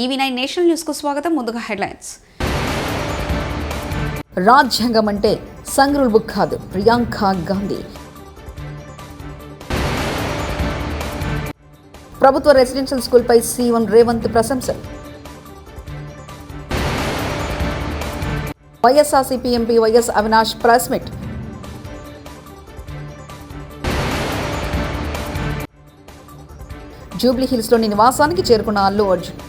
EV9 national news కు స్వాగతం. ముందుగా హెడ్లైన్స్. రాజ్యాంగం అంటే సంగ్రూల్ బుక్ కాదు, ప్రియాంక గాంధీ. ప్రభుత్వ రెసిడెన్షియల్ స్కూల్పై సీఎం రేవంత్ ప్రశంసలు. YSRCP MP YS Avinash press meet. Jubilee హిల్స్లోని నివాసానికి చేరుకున్న అల్లు అర్జున్.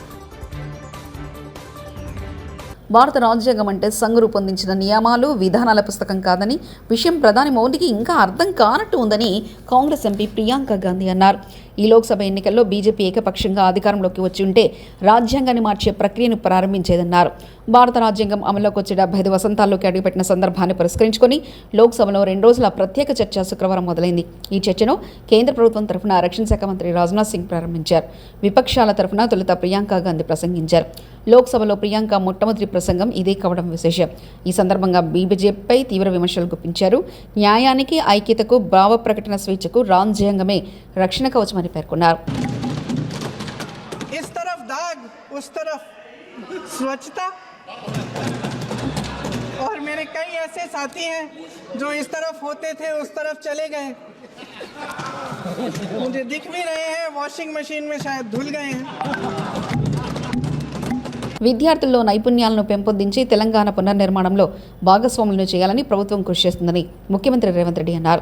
భారత రాజ్యాంగం అంటే సంఘ్ రూపొందించిన నియమాలు విధానాల పుస్తకం కాదని, విషయం ప్రధాని మోదీకి ఇంకా అర్థం కానట్టు ఉందని కాంగ్రెస్ ఎంపీ ప్రియాంక గాంధీ అన్నారు. ఈ లోక్సభ ఎన్నికల్లో బీజేపీ ఏకపక్షంగా అధికారంలోకి వచ్చి ఉంటే రాజ్యాంగాన్ని మార్చే ప్రక్రియను ప్రారంభించేదన్నారు. భారత రాజ్యాంగం అమల్లోకి వచ్చే 75 వసంతాల్లోకి అడుగుపెట్టిన సందర్భాన్ని పురస్కరించుకొని లోక్సభలో 2 రోజుల ప్రత్యేక చర్చ శుక్రవారం మొదలైంది. ఈ చర్చను కేంద్ర ప్రభుత్వం తరఫున రక్షణ శాఖ మంత్రి రాజ్నాథ్ సింగ్ ప్రారంభించారు. విపక్షాల తరఫున తొలుత ప్రియాంక గాంధీ ప్రసంగించారు. లోక్సభలో ప్రియాంక మొట్టమొదటి ప్రసంగం ఇదే కావడం విశేషం. ఈ సందర్భంగా బీజేపీపై తీవ్ర విమర్శలు గుప్పించారు. న్యాయానికి, ఐక్యతకు, భావ ప్రకటన స్వేచ్ఛకు రాజ్యాంగమే రక్షణ కవచమని పేర్కొన్నారు. इस तरफ दाग, उस तरफ स्वच्छता, और मेरे कई ऐसे साथी हैं जो इस तरफ होते थे उस तरफ चले गए. मुझे दिख भी रहे हैं, वॉशिंग मशीन में शायद धुल गए हैं. విద్యార్థుల్లో నైపుణ్యాలను పెంపొందించి తెలంగాణ పునర్నిర్మాణంలో భాగస్వాములను చేయాలని ప్రభుత్వం కృషి చేస్తుందని ముఖ్యమంత్రి రేవంత్ రెడ్డి అన్నారు.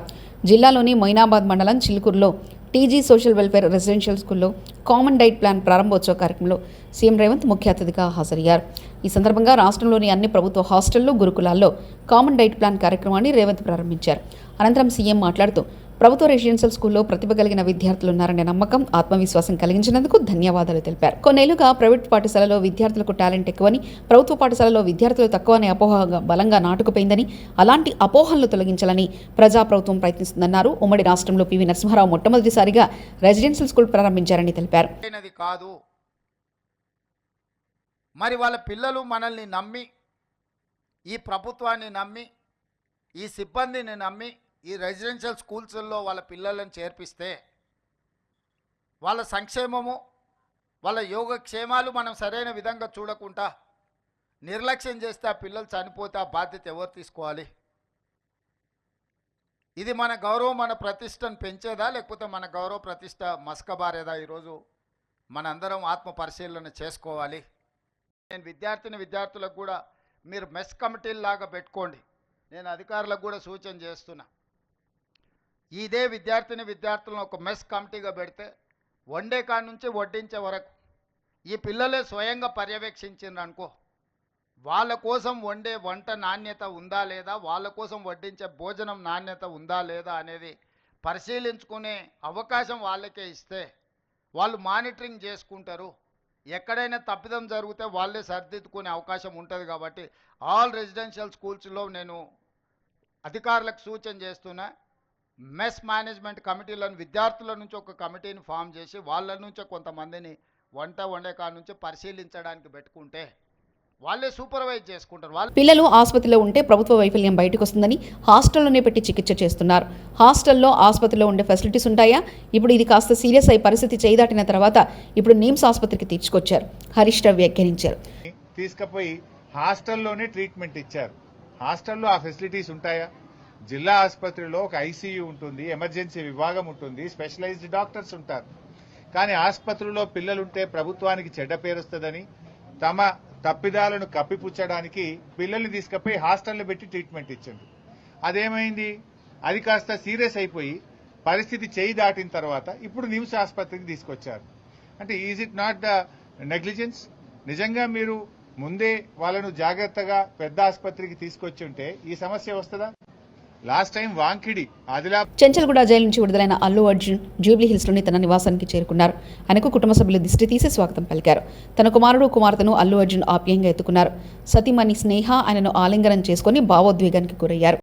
జిల్లాలోని మొయినాబాద్ మండలం చిలుకూరులో టీజీ సోషల్ వెల్ఫేర్ రెసిడెన్షియల్ స్కూల్లో కామన్ డైట్ ప్లాన్ ప్రారంభోత్సవ కార్యక్రమంలో సీఎం రేవంత్ ముఖ్య అతిథిగా హాజరయ్యారు. ఈ సందర్భంగా రాష్ట్రంలోని అన్ని ప్రభుత్వ హాస్టళ్లు, గురుకులాల్లో కామన్ డైట్ ప్లాన్ కార్యక్రమాన్ని రేవంత్ ప్రారంభించారు. అనంతరం సీఎం మాట్లాడుతూ ప్రభుత్వ రెసిడెన్షియల్ స్కూల్లో ప్రతిభ కలిగిన విద్యార్థులున్నారనే నమ్మకం, ఆత్మవిశ్వాసం కలిగించినందుకు ధన్యవాదాలు తెలిపారు. కొన్నేళ్లుగా ప్రైవేట్ పాఠశాలలో విద్యార్థులకు టాలెంట్ ఎక్కువని, ప్రభుత్వ పాఠశాలలో విద్యార్థులు తక్కువనే అపోహ బలంగా నాటుకుపోయిందని, అలాంటి అపోహలను తొలగించాలని ప్రజాప్రభుత్వం ప్రయత్నిస్తుందన్నారు. ఉమ్మడి రాష్ట్రంలో పివి నరసింహారావు మొట్టమొదటిసారిగా రెసిడెన్షియల్ స్కూల్ ప్రారంభించారని తెలిపారు. మరి వాళ్ళ పిల్లలు మనల్ని నమ్మి, ఈ ప్రభుత్వాన్ని నమ్మి, ఈ సిబ్బందిని నమ్మి ఈ రెసిడెన్షియల్ స్కూల్స్లో వాళ్ళ పిల్లలను చేర్పిస్తే వాళ్ళ సంక్షేమము, వాళ్ళ యోగక్షేమాలు మనం సరైన విధంగా చూడకుండా నిర్లక్ష్యం చేస్తే ఆ పిల్లలు చనిపోతే ఆ బాధ్యత ఎవరు తీసుకోవాలి? ఇది మన గౌరవం, మన ప్రతిష్టను పెంచేదా, లేకపోతే మన గౌరవ ప్రతిష్ట మస్కబారేదా? ఈరోజు మనందరం ఆత్మ పరిశీలన చేసుకోవాలి. నేను విద్యార్థులకు కూడా మీరు మెస్ కమిటీలాగా పెట్టుకోండి. నేను అధికారులకు కూడా సూచన చేస్తున్నా. ఇదే విద్యార్థులను ఒక మెస్ కమిటీగా పెడితే వండే కాడ నుంచి వడ్డించే వరకు ఈ పిల్లలే స్వయంగా పర్యవేక్షించిండ్రు అనుకో, వాళ్ళ కోసం వండే వంట నాణ్యత ఉందా లేదా, వాళ్ళ కోసం వడ్డించే భోజనం నాణ్యత ఉందా లేదా అనేది పరిశీలించుకునే అవకాశం వాళ్ళకే ఇస్తే వాళ్ళు మానిటరింగ్ చేసుకుంటారు. ఎక్కడైనా తప్పిదం జరిగితే వాళ్ళే సరిదిద్దుకునే అవకాశం ఉంటుంది. కాబట్టి ఆల్ రెసిడెన్షియల్ స్కూల్స్లో నేను అధికారులకు సూచన చేస్తున్నా, మెస్ మేనేజ్మెంట్ కమిటీలను విద్యార్థుల నుంచి ఒక కమిటీని ఫామ్ చేసి వాళ్ళ నుంచే కొంతమందిని వండే కాడ నుంచి పరిశీలించడానికి పెట్టుకుంటే వాళ్ళే సూపర్వైజ్ చేసుకుంటారు. పిల్లలు ఆసుపత్రిలో ఉంటే ప్రభుత్వ వైఫల్యం బయటకు వస్తుందని హాస్టల్లోనే పెట్టి చికిత్స చేస్తున్నారు. హాస్టల్లో, ఆసుపత్రిలో ఉండే ఫెసిలిటీస్ ఉంటాయా? ఇప్పుడు ఇది కాస్త సీరియస్ అయి పరిస్థితి చేదాటిన తర్వాత ఇప్పుడు నిమ్స్ ఆసుపత్రికి తీసుకొచ్చారు. హరీష్ రావు వ్యాఖ్యానించారు. తీసుకుపోయి హాస్టల్లోనే ట్రీట్మెంట్ ఇచ్చారు. హాస్టల్లో ఆ ఫెసిలిటీస్ ఉంటాయా? జిల్లా ఆసుపత్రిలో ఒక ఐసీయూ ఉంటుంది, ఎమర్జెన్సీ విభాగం ఉంటుంది, స్పెషలైజ్డ్ డాక్టర్స్ ఉంటారు. కానీ ఆసుపత్రిలో పిల్లలుంటే ప్రభుత్వానికి చెడ్డ పేరుస్తుందని తమ తప్పిదాలను కప్పిపుచ్చడానికి పిల్లల్ని తీసుకుపోయి హాస్టల్లో పెట్టి ట్రీట్మెంట్ ఇచ్చిండ్రు. అదేమైంది? అది కాస్త సీరియస్ అయిపోయి పరిస్థితి చేయి దాటిన తర్వాత ఇప్పుడు నిమ్స్ ఆసుపత్రికి తీసుకొచ్చారు. అంటే is it not the negligence? నిజంగా మీరు ముందే వాళ్ళను జాగ్రత్తగా పెద్ద ఆసుపత్రికి తీసుకొచ్చి ఉంటే ఈ సమస్య వస్తుందా? Last time Wankidi Chanchalguda jail నుంచి విడుదలైన అల్లు అర్జున్ జూబ్లీ హిల్స్లోని తన నివాసానికి చేరుకున్నారు. ఆయనకు కుటుంబ సభ్యులు దిష్టి తీసి స్వాగతం పలికారు. తన కుమారుడు, కుమార్తెను అల్లు అర్జున్ ఆప్యాయంగా ఎత్తుకున్నారు. సతీమణి స్నేహ ఆయనను ఆలింగనం చేసుకుని భావోద్వేగానికి గురయ్యారు.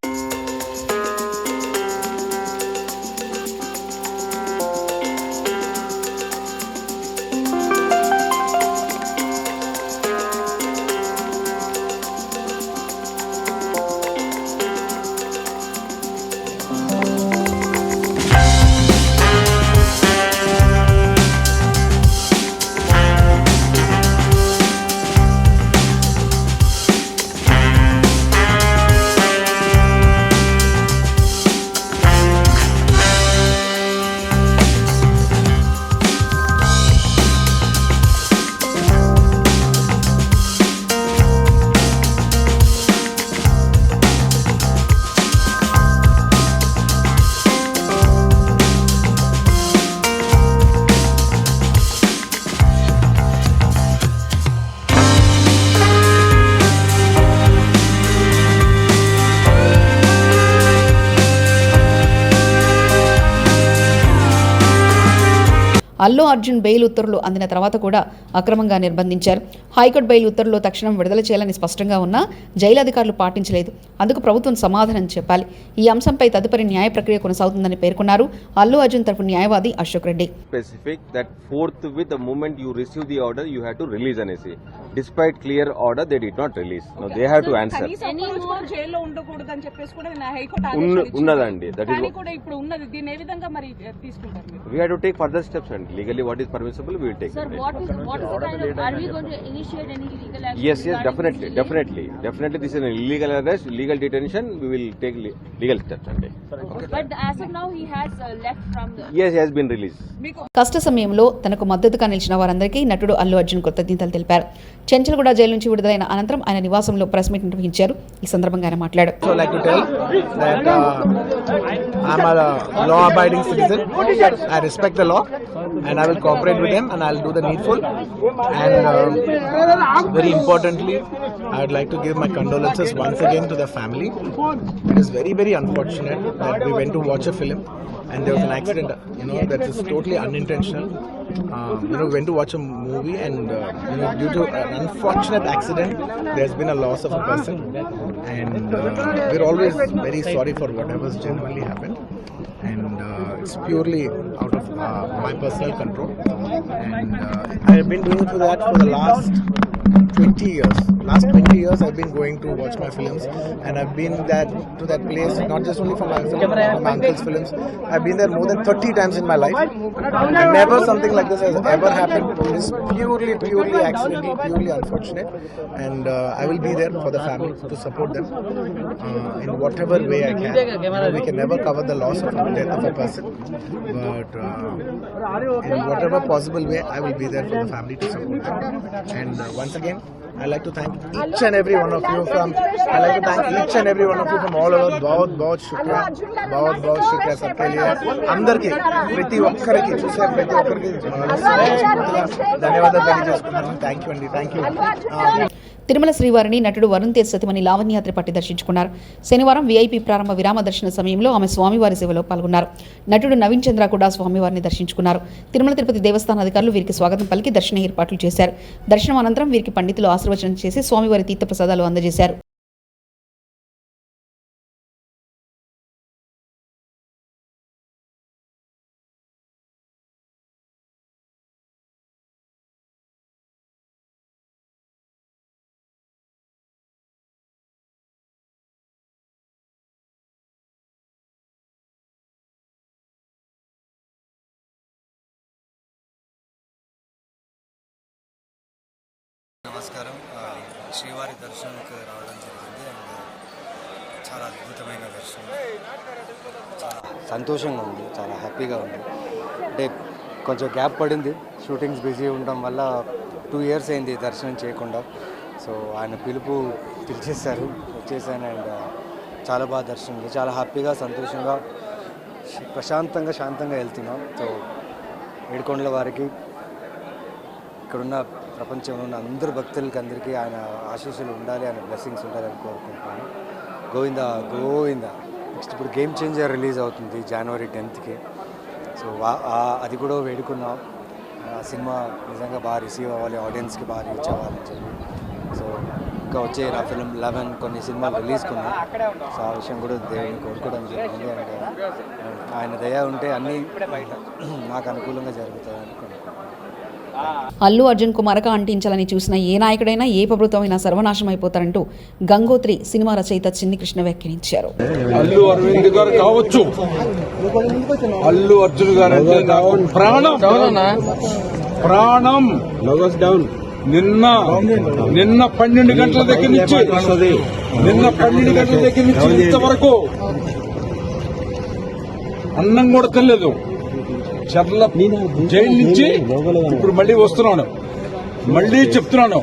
అల్లు అర్జున్ బెయిల్ ఉత్తర్వులు అందిన తర్వాత కూడా అక్రమంగా నిర్బంధించారు. హైకోర్టు బెయిల్ ఉత్తర్వులు తక్షణం విడుదల చేయాలని స్పష్టంగా ఉన్నా జైలు అధికారులు పాటించలేదు. అందుకు ప్రభుత్వం సమాధానం చెప్పాలి. ఈ అంశంపై తదుపరి న్యాయ ప్రక్రియ కొనసాగుతుందని పేర్కొన్నారు అల్లు అర్జున్ తరఫు న్యాయవాది Ashok Reddy. Specific that forthwith the moment you receive the order you have to release an essay. Despite clear order they did not release. Now they have to answer. జైల్లో ఉండకూడదని చెప్పేసి కూడా నేను హైకోర్టు ఆదేశాలు ఇచ్చింది. ఉన్నదండి. That కానీ is కూడా ఇప్పుడు ఉన్నది. దీన్ని ఏ విధంగా మరి తీసుకుంటారు మీరు? we have to take further steps and legally what is permissible we will take. Sir, what is the kind of, are we going to initiate any legal action? Yes, regarding definitely. Definitely this is an illegal arrest, illegal detention. We will take legal steps and But as of now, he has left from the. yes, he has been released. కష్ట సమయంలో తనకు మద్దతుగా నిలిచిన వారందరికీ నటుడు అల్లు అర్జున్ కృతజ్ఞతలు తెలిపారు. Chanchalguda jail నుంచి విడుదలైన అనంతరం ఆయన నివాసంలో ప్రెస్ మీట్ నిర్వహించారు. ఈ సందర్భంగా ఆయన మాట్లాడారు. So like to tell that I'm a law-abiding citizen. I respect the law, and I will cooperate with them, and I'll do the needful. And very importantly, I would like to give my condolences once again to the family. It is very, very unfortunate that we went to watch a film and there was an accident. That is totally unintentional. We went to watch a movie, and due to an unfortunate accident, there's been a loss of a person. And we're always very sorry for whatever's genuinely happened. And it's purely out of my personal control. And I have been doing that for the last 20 years. Last 20 years I've been going to watch my films, and I've been to that place not just only for my uncle's films. I've been there more than 30 times in my life. Never something like this has ever happened. It is purely accidental, purely unfortunate, and I will be there for the family to support them in whatever way I can. We can never cover the loss of the death of a person, but in whatever possible way I will be there for the family to support them. And once again, I'd like to thank each and every one of you from all over. बहुत शुक्रिया सबके लिए. అందరికీ ప్రతి ఒక్కరికి చూసే ప్రతి ఒక్కరికి ధన్యవాదాలు తెలియజేసుకుంటున్నాను. Thank you. తిరుమల శ్రీవారిని నటుడు వరుణ్ తేజ్ సతీమణి లావణ్యాత్రి పట్టి దర్శించుకున్నారు. శనివారం వీఐపీ ప్రారంభ విరామ దర్శన సమయంలో ఆమె స్వామివారి సేవలో పాల్గొన్నారు. నటుడు నవీన్ చంద్ర కూడా స్వామివారిని దర్శించుకున్నారు. తిరుమల తిరుపతి దేవస్థాన అధికారులు వీరికి స్వాగతం పలికి దర్శన ఏర్పాట్లు చేశారు. దర్శనం అనంతరం వీరికి పండితులు ఆశీర్వచనం చేసి స్వామివారి తీర్థప్రసాదాలు అందజేశారు. నమస్కారం. శ్రీవారి దర్శనంకి రావడం జరిగింది. అండ్ చాలా అద్భుతమైన దర్శనం. చాలా సంతోషంగా ఉంది, చాలా హ్యాపీగా ఉంది. అంటే కొంచెం గ్యాప్ పడింది, షూటింగ్స్ బిజీ ఉండడం వల్ల 2 years అయింది దర్శనం చేయకుండా. సో ఆయన పిలుపు పిలిచేశారు, వచ్చేసాను. అండ్ చాలా బాగా దర్శనం, చాలా హ్యాపీగా, సంతోషంగా, ప్రశాంతంగా, శాంతంగా వెళ్తున్నాం. సో ఏడుకొండల వారికి, ఇక్కడున్న ప్రపంచంలో ఉన్న అందరు భక్తులకి అందరికీ ఆయన ఆశీస్సులు ఉండాలి, ఆయన బ్లెస్సింగ్స్ ఉండాలని కోరుకుంటున్నాను. గోవిందా. నెక్స్ట్ ఇప్పుడు గేమ్ చేంజర్ రిలీజ్ అవుతుంది January 10th. సో అది కూడా వేడుకున్నాం. ఆ సినిమా నిజంగా బాగా రిసీవ్ అవ్వాలి, ఆడియన్స్కి బాగా రీచ్ అవ్వాలని చెప్పి. సో ఇంకా వచ్చే నా ఫిల్మ్ 11 కొన్ని సినిమాలు రిలీజ్ ఉన్నాయి. సో ఆ విషయం కూడా దేవుని కోరుకోవడం జరిగింది. అంటే ఆయన దయ ఉంటే అన్నీ నాకు అనుకూలంగా జరుగుతాయి అనుకుంటున్నాను. అల్లు అర్జున్ కు మరక అంటించాలని చూసిన ఏ నాయకుడైనా, ఏ ప్రభుత్వమైనా సర్వనాశనం అయిపోతారంటూ గంగోత్రి సినిమా రచయిత చిన్ని కృష్ణ వ్యాఖ్యానించారు. అల్లు అరవింద్ గారు కావచ్చు, అల్లు అర్జున్ గారు అంటే నాకు ప్రాణం. నిన్న 12 గంటల దగ్గర నుంచి ఇంతవరకు అన్నం కూడా తినలేదు. చర్ల జైలు నుంచి ఇప్పుడు మళ్ళీ వస్తున్నాను, మళ్ళీ చెప్తున్నాను,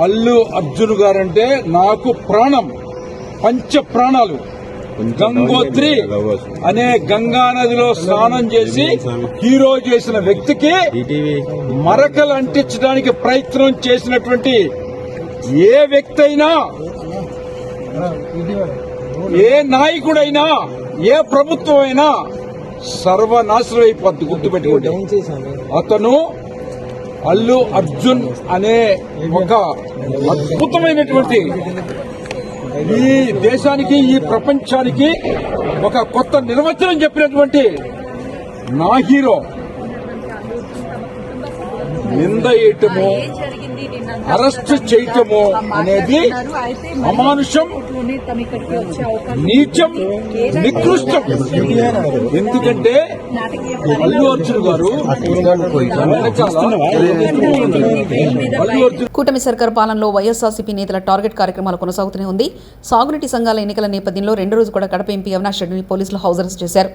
అల్లు అర్జున్ గారంటే నాకు ప్రాణం, పంచ ప్రాణాలు. గంగోత్రి అనే గంగా నదిలో స్నానం చేసి హీరో చేసిన వ్యక్తికి మరకలు అంటించడానికి ప్రయత్నం చేసినటువంటి ఏ వ్యక్తి అయినా, ఏ నాయకుడైనా, ఏ ప్రభుత్వం అయినా సర్వనాశనం అయిపోద్ది. గుర్తుపెట్టుకోండి, అతను అల్లు అర్జున్ అనే ఒక అద్భుతమైనటువంటి ఈ దేశానికి, ఈ ప్రపంచానికి ఒక కొత్త నిర్వచనం చెప్పినటువంటి నా హీరో నింద వేయటము, అరెస్ట్ చేయటము అనేది అమానుషం, నీచం, నికృష్టం. ఎందుకంటే అల్లు అర్జున్ గారు కూటమి సర్కార్ పాలనలో వైఎస్ఆర్సీపీ నేతల టార్గెట్ కార్యక్రమాలు కొనసాగుతూనే ఉంది. సాగునీటి సంఘాల ఎన్నికల నేపథ్యంలో రెండో రోజు కూడా కడప ఎంపీ అవినాష్ రెడ్డిని పోలీసులు హౌస్ అరెస్ట్ చేశారు.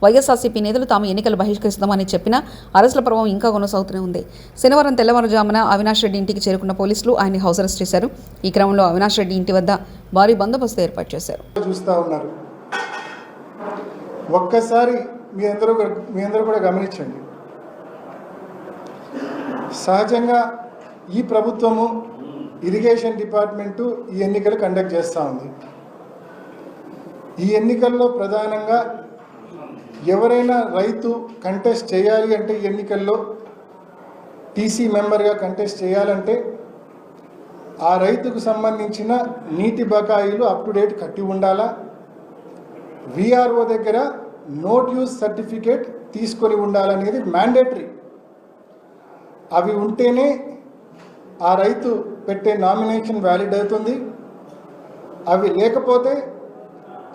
వైఎస్ఆర్సీపీ నేతలు తాము ఎన్నికలు బహిష్కరిస్తామని చెప్పినా అరెస్టుల పర్వం ఇంకా కొనసాగుతూనే ఉంది. శనివారం తెల్లవారుజామున అవినాష్ రెడ్డి ఇంటికి చేరుకున్న పోలీసులు ఆయన్ని హౌస్ అరెస్ట్ చేశారు. ఈ క్రమంలో అవినాష్ రెడ్డి ఇంటి వద్ద భారీ బందోబస్తు ఏర్పాటు చేశారు. చూస్తూ ఉన్నారు. ఒక్కసారి మీ అందరూ కూడా గమనించండి. సహజంగా ఈ ప్రభుత్వము ఇరిగేషన్ డిపార్ట్మెంటు ఈ ఎన్నికలు కండక్ట్ చేస్తూ ఉంది. ఈ ఎన్నికల్లో ప్రధానంగా ఎవరైనా రైతు కంటెస్ట్ చేయాలి అంటే ఈ ఎన్నికల్లో టీసీ మెంబర్గా కంటెస్ట్ చేయాలంటే ఆ రైతుకు సంబంధించిన నీటి బకాయిలు అప్ టు డేట్ కట్టి ఉండాలా, విఆర్ఓ దగ్గర నోట్ యూజ్ సర్టిఫికేట్ తీసుకొని ఉండాలనేది మ్యాండేటరీ. అవి ఉంటేనే ఆ రైతు పెట్టే నామినేషన్ వ్యాలిడ్ అవుతుంది. అవి లేకపోతే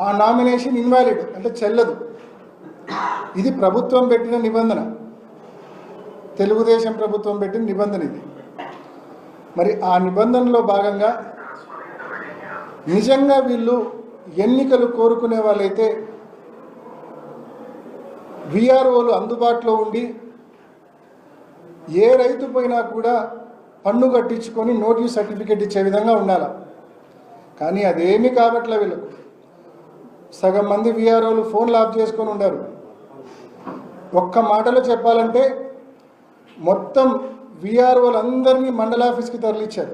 ఆ నామినేషన్ ఇన్వాలిడ్, అంటే చెల్లదు. ఇది ప్రభుత్వం పెట్టిన నిబంధన, తెలుగుదేశం ప్రభుత్వం పెట్టిన నిబంధన ఇది. మరి ఆ నిబంధనలో భాగంగా నిజంగా వీళ్ళు ఎన్నికలు కోరుకునే వాళ్ళైతే విఆర్ఓలు అందుబాటులో ఉండి ఏ రైతు పోయినా కూడా పన్ను కట్టించుకొని నోటీస్ సర్టిఫికేట్ ఇచ్చే విధంగా ఉండాలి. కానీ అదేమీ కాబట్లే వీళ్ళకు. సగం మంది విఆర్ఓలు ఫోన్లు ఆఫ్ చేసుకొని ఉండారు. ఒక్క మాటలో చెప్పాలంటే మొత్తం విఆర్ఓలందరినీ మండల ఆఫీస్కి తరలించారు.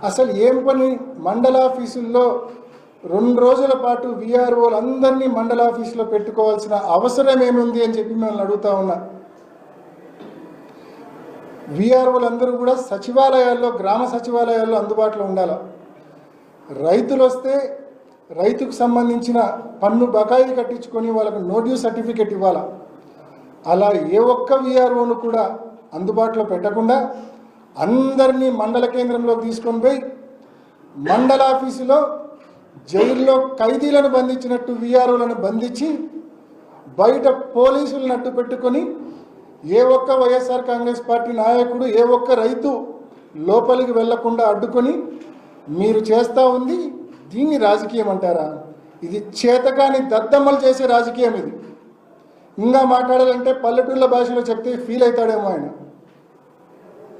అసలు ఏం పని, మండల ఆఫీసుల్లో 2 రోజుల పాటు విఆర్ఓలందరినీ మండల ఆఫీసులో పెట్టుకోవాల్సిన అవసరం ఏముంది అని చెప్పి మిమ్మల్ని అడుగుతా ఉన్నా. విఆర్ఓలందరూ కూడా సచివాలయాల్లో, గ్రామ సచివాలయాల్లో అందుబాటులో ఉండాలి. రైతులు వస్తే రైతుకు సంబంధించిన పన్ను బకాయి కట్టించుకొని వాళ్ళకు నోటీస్ సర్టిఫికేట్ ఇవ్వాలా. అలా ఏ ఒక్క విఆర్ఓను కూడా అందుబాటులో పెట్టకుండా అందరినీ మండల కేంద్రంలోకి తీసుకొని పోయి మండల ఆఫీసులో జైల్లో ఖైదీలను బంధించినట్టు విఆర్ఓలను బంధించి బయట పోలీసులను అడ్డు పెట్టుకొని ఏ ఒక్క వైఎస్ఆర్ కాంగ్రెస్ పార్టీ నాయకుడు, ఏ ఒక్క రైతు లోపలికి వెళ్లకుండా అడ్డుకొని మీరు చేస్తూ ఉంది. దీన్ని రాజకీయం అంటారా? ఇది చేతకాని దద్దమ్మలు చేసే రాజకీయం ఇది. ఇంకా మాట్లాడాలంటే పల్లెటూళ్ళ భాషలో చెప్తే ఫీల్ అవుతాడేమో ఆయన.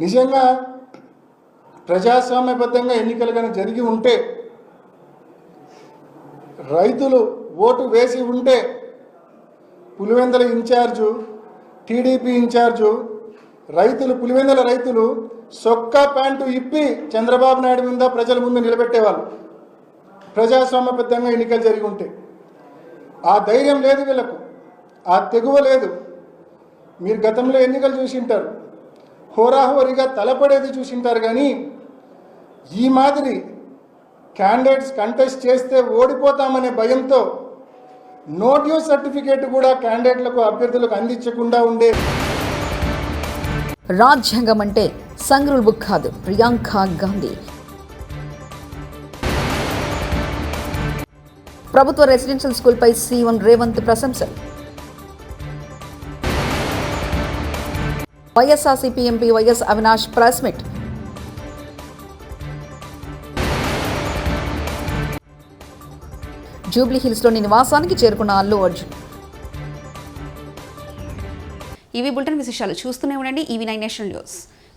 నిజంగా ప్రజాస్వామ్యబద్ధంగా ఎన్నికలు కానీ జరిగి ఉంటే, రైతులు ఓటు వేసి ఉంటే, పులివెందుల ఇన్ఛార్జు, టీడీపీ ఇన్ఛార్జు రైతులు, పులివెందుల రైతులు సొక్కా ప్యాంటు ఇప్పి చంద్రబాబు నాయుడు మీద ప్రజల ముందు నిలబెట్టేవాళ్ళు. ప్రజాస్వామ్యబద్ధంగా ఎన్నికలు జరిగి ఉంటే ఆ ధైర్యం లేదు వీళ్ళకు, ఆ తెగువ లేదు. మీరు గతంలో ఎన్నికలు చూసింటారు, హోరాహోరీగా తలపడేది చూసింటారు. కానీ ఈ మాదిరి క్యాండిడేట్స్ కంటెస్ట్ చేస్తే ఓడిపోతామనే భయంతో నోటీస్ సర్టిఫికేట్ కూడా క్యాండిడేట్లకు, అభ్యర్థులకు అందించకుండా ఉండే. రాజ్యాంగం అంటే సంగ్రూల్ బుక్ కాదు. ప్రియాంక గాంధీ. ప్రభుత్వ రెసిడెన్షియల్ స్కూల్పై సీఎం రేవంత్ ప్రశంసలు. YSRCP MP YS Avinash press meet. జూబ్లీహిల్స్లోని నివాసానికి చేరుకున్న అల్లు అర్జున్. ఇవి బులెటిన్ విశేషాలు. చూస్తూనే ఉండండి EV9 నేషనల్ న్యూస్.